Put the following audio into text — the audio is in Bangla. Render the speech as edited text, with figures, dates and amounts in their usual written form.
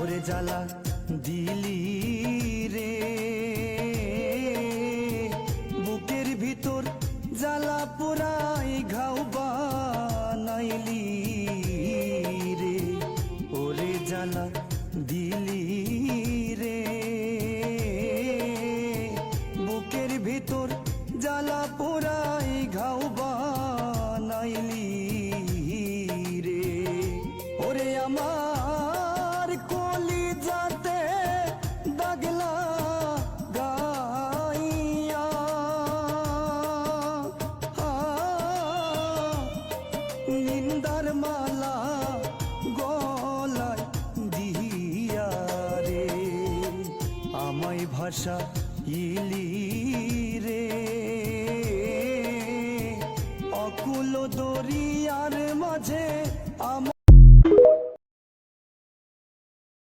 ওরে জ্বালা দিলি রে বুকের ভিতর জ্বালা পোড়াই ঘাও বানাইলি রে ওরে জ্বালা দিলি রে বুকের ভিতর জ্বালা পোড়াই ঘাও বানাইলি রে ওরে আমার কলিজাতে দাগলা গাইয়া নিন্দার মালা গলায় দিয়া রে আমায় ভাষা ইলি